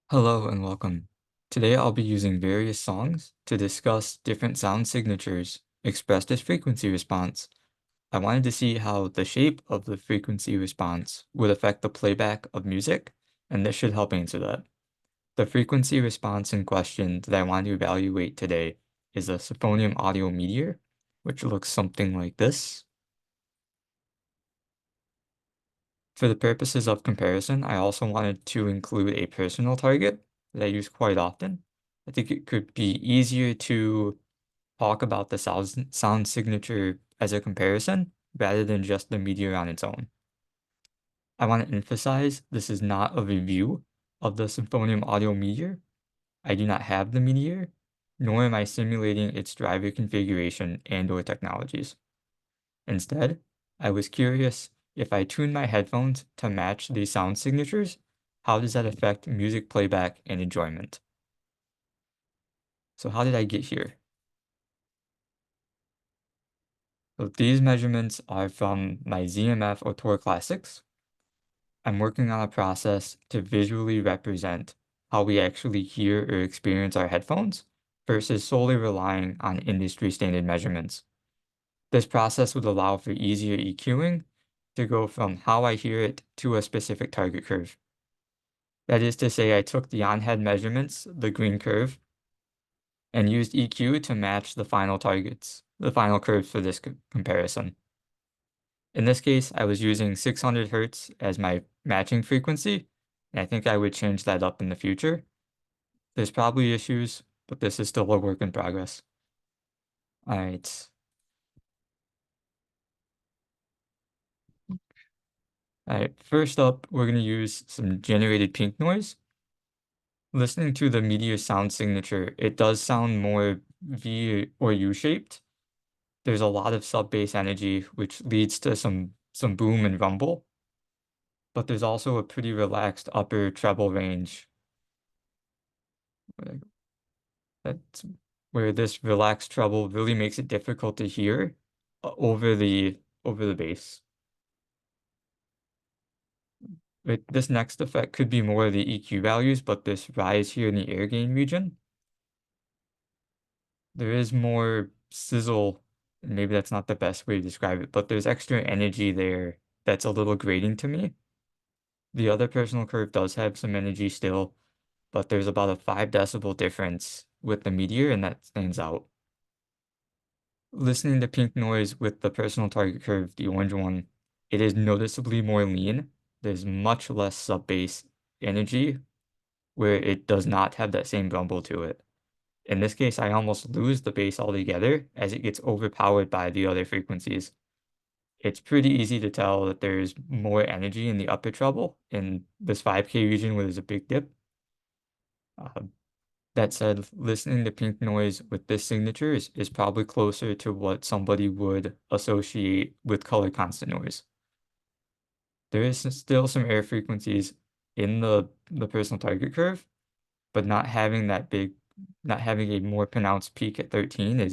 Hello and welcome. Today I'll be using various songs to discuss different sound signatures expressed as frequency response. I wanted to see how the shape of the frequency response would affect the playback of music, and this should help answer that. The frequency response in question that I want to evaluate today is a Symphonium Audio Meteor, which looks something like this. For the purposes of comparison, I also wanted to include a personal target that I use quite often. I think it could be easier to talk about the sound signature as a comparison rather than just the meteor on its own. I want to emphasize this is not a review of the Symphonium Audio Meteor. I do not have the meteor, nor am I simulating its driver configuration and/or technologies. Instead, I was curious if I tune my headphones to match these sound signatures, how does that affect music playback and enjoyment? So how did I get here? So these measurements are from my ZMF or Tour Classics. I'm working on a process to visually represent how we actually hear or experience our headphones versus solely relying on industry standard measurements. This process would allow for easier EQing to go from how I hear it to a specific target curve. That is to say, I took the on-head measurements, the green curve, and used EQ to match the final targets, the final curves for this comparison. In this case, I was using 600 Hertz as my matching frequency, and I think I would change that up in the future. There's probably issues, but this is still a work in progress. All right. All right, first up, we're going to use some generated pink noise. Listening to the meteor sound signature, it does sound more V or U-shaped. There's a lot of sub-bass energy, which leads to some boom and rumble, but there's also a pretty relaxed upper treble range. That's where this relaxed treble really makes it difficult to hear over the bass. This next effect could be more of the EQ values, but this rise here in the air gain region, there is more sizzle, and maybe that's not the best way to describe it, but there's extra energy there that's a little grating to me. The other personal curve does have some energy still, but there's about a 5 decibel difference with the meteor, and that stands out. Listening to pink noise with the personal target curve, the orange one, it is noticeably more lean. There's much less sub-bass energy where it does not have that same rumble to it. In this case, I almost lose the bass altogether as it gets overpowered by the other frequencies. It's pretty easy to tell that there's more energy in the upper treble in this 5K region where there's a big dip. Uh, that said, listening to pink noise with this signature is probably closer to what somebody would associate with color constant noise. There is still some air frequencies in the personal target curve, but not having not having a more pronounced peak at 13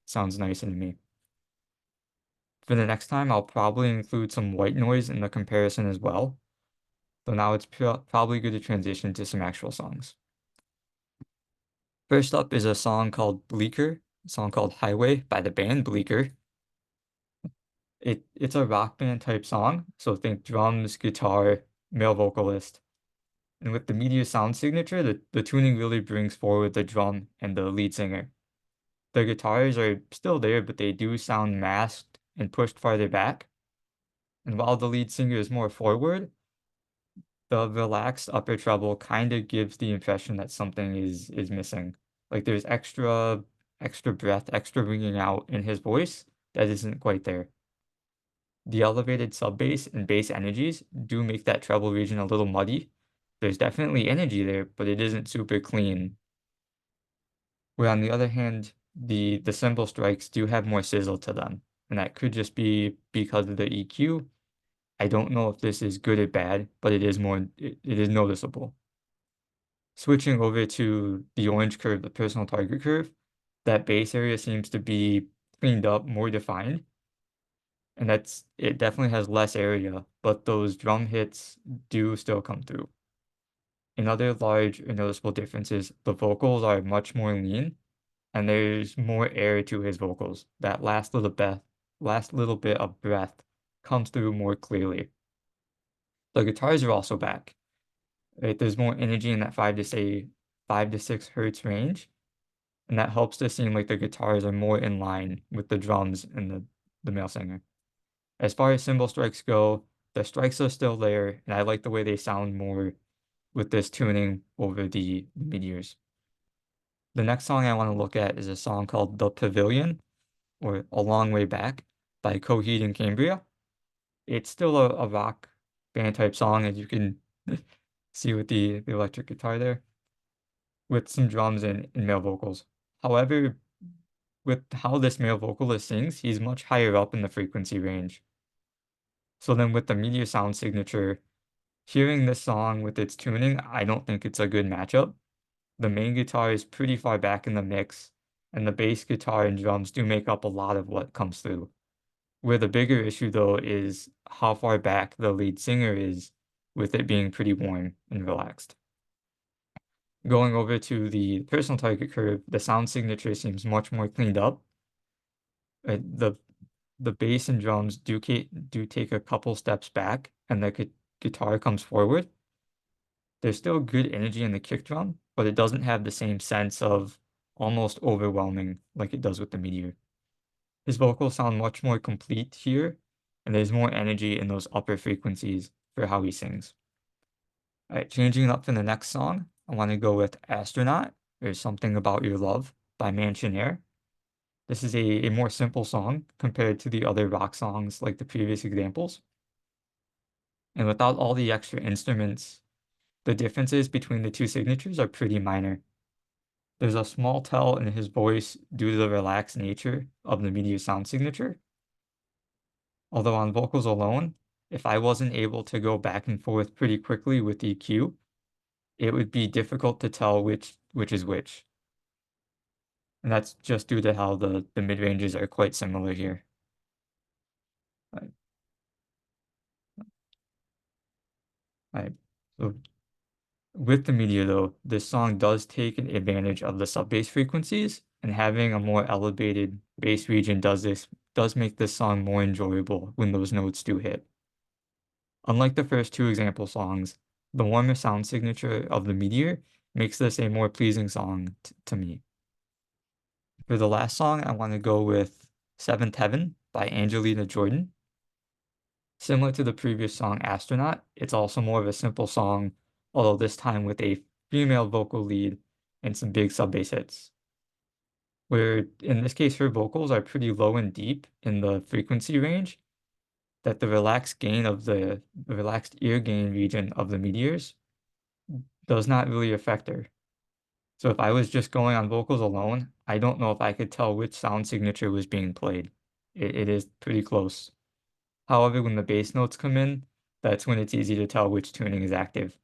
sounds nicer to me. For the next time, I'll probably include some white noise in the comparison as well, though now it's probably good to transition to some actual songs. First up is a song called Bleaker, a song called Highway by the band Bleaker. It's a rock band type song, so think drums, guitar, male vocalist. And with the meteor sound signature, the tuning really brings forward the drum and the lead singer. The guitars are still there, but they do sound masked and pushed farther back. And while the lead singer is more forward, the relaxed upper treble kind of gives the impression that something is missing. Like there's extra breath, extra ringing out in his voice that isn't quite there. The elevated sub bass and bass energies do make that treble region a little muddy. There's definitely energy there, but it isn't super clean. Where on the other hand, the cymbal strikes do have more sizzle to them, and that could just be because of the EQ. I don't know if this is good or bad, but it is noticeable. Switching over to the orange curve, the personal target curve, that bass area seems to be cleaned up, more defined, and it definitely has less area, but those drum hits do still come through. Another large and noticeable difference is the vocals are much more lean and there's more air to his vocals. That last little bit of breath comes through more clearly. The guitars are also back. Right? There's more energy in that 5 to 6 hertz range, and that helps to seem like the guitars are more in line with the drums and the male singer. As far as cymbal strikes go, the strikes are still there, and I like the way they sound more with this tuning over the Meteors. The next song I want to look at is a song called The Pavilion, or A Long Way Back, by Coheed and Cambria. It's still a rock band type song, as you can see with the electric guitar there, with some drums and male vocals. However, with how this male vocalist sings, he's much higher up in the frequency range. So then with the Meteor sound signature, hearing this song with its tuning, I don't think it's a good matchup. The main guitar is pretty far back in the mix, and the bass guitar and drums do make up a lot of what comes through. Where the bigger issue, though, is how far back the lead singer is, with it being pretty warm and relaxed. Going over to the personal target curve, the sound signature seems much more cleaned up. The bass and drums do take a couple steps back, and the guitar comes forward. There's still good energy in the kick drum, but it doesn't have the same sense of almost overwhelming like it does with the Meteor. His vocals sound much more complete here, and there's more energy in those upper frequencies for how he sings. All right, changing it up for the next song, I want to go with Astronaut, or Something About Your Love by Mansionaire. This is a more simple song compared to the other rock songs like the previous examples. And without all the extra instruments, the differences between the two signatures are pretty minor. There's a small tell in his voice due to the relaxed nature of the Meteor sound signature. Although on vocals alone, if I wasn't able to go back and forth pretty quickly with EQ, it would be difficult to tell which is which. And that's just due to how the mid-ranges are quite similar here. Right. Right. So with the Meteor though, this song does take an advantage of the sub-bass frequencies, and having a more elevated bass region does make this song more enjoyable when those notes do hit. Unlike the first two example songs, the warmer sound signature of the Meteor makes this a more pleasing song to me. For the last song, I want to go with Seventh Heaven by Angelina Jordan. Similar to the previous song, Astronaut, it's also more of a simple song, although this time with a female vocal lead and some big sub-bass hits. Where in this case, her vocals are pretty low and deep in the frequency range, that the relaxed ear gain region of the Meteors does not really affect her. So if I was just going on vocals alone, I don't know if I could tell which sound signature was being played. It is pretty close. However, when the bass notes come in, that's when it's easy to tell which tuning is active.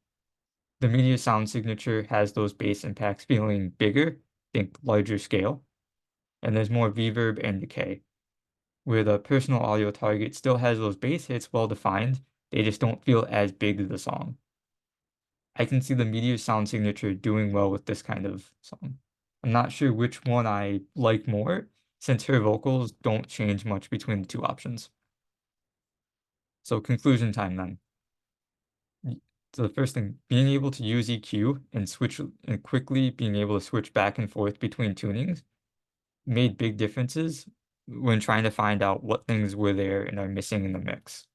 The Meteor sound signature has those bass impacts feeling bigger, think larger scale, and there's more reverb and decay. Where the personal audio target still has those bass hits well defined, they just don't feel as big to the song. I can see the Meteor sound signature doing well with this kind of song. I'm not sure which one I like more, since her vocals don't change much between the two options. So conclusion time then. So the first thing, being able to use EQ and quickly being able to switch back and forth between tunings made big differences when trying to find out what things were there and are missing in the mix.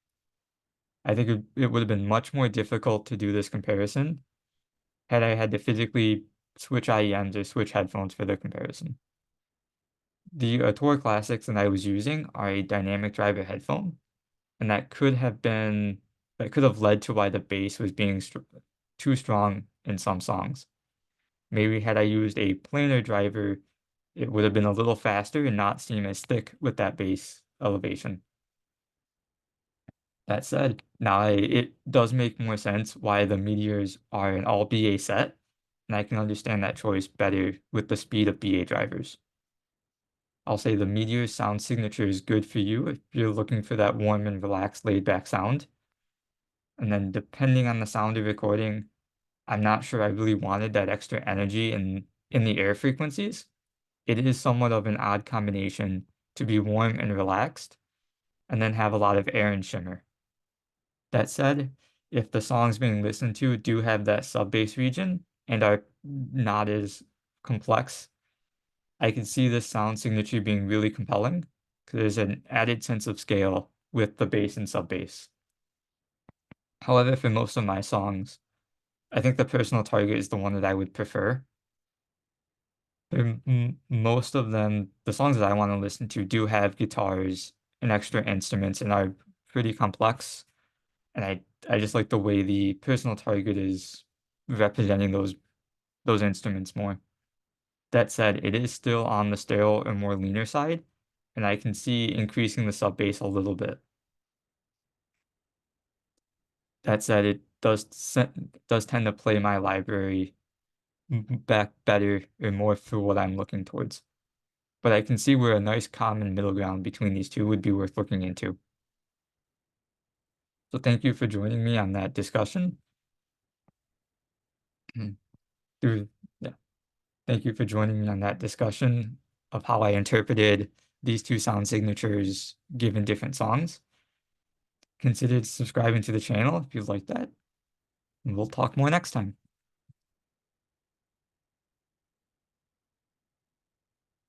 I think it would have been much more difficult to do this comparison had I had to physically switch IEMs or switch headphones for the comparison. The Tour Classics that I was using are a dynamic driver headphone, and that could have led to why the bass was being too strong in some songs. Maybe had I used a planar driver, it would have been a little faster and not seem as thick with that bass elevation. That said, now it does make more sense why the Meteors are an all BA set, and I can understand that choice better with the speed of BA drivers. I'll say the Meteor sound signature is good for you if you're looking for that warm and relaxed laid back sound. And then depending on the sound of recording, I'm not sure I really wanted that extra energy in the air frequencies. It is somewhat of an odd combination to be warm and relaxed, and then have a lot of air and shimmer. That said, if the songs being listened to do have that sub-bass region and are not as complex, I can see this sound signature being really compelling because there's an added sense of scale with the bass and sub-bass. However, for most of my songs, I think the personal target is the one that I would prefer. Most of them, the songs that I want to listen to do have guitars and extra instruments and are pretty complex. And I just like the way the personal target is representing those instruments more. That said, it is still on the sterile or more leaner side, and I can see increasing the sub bass a little bit. That said, it does tend to play my library back better or more for what I'm looking towards. But I can see where a nice common middle ground between these two would be worth looking into. So thank you for joining me on that discussion. Through, yeah, thank you for joining me on that discussion of how I interpreted these two sound signatures given different songs. Consider subscribing to the channel if you like that, and we'll talk more next time.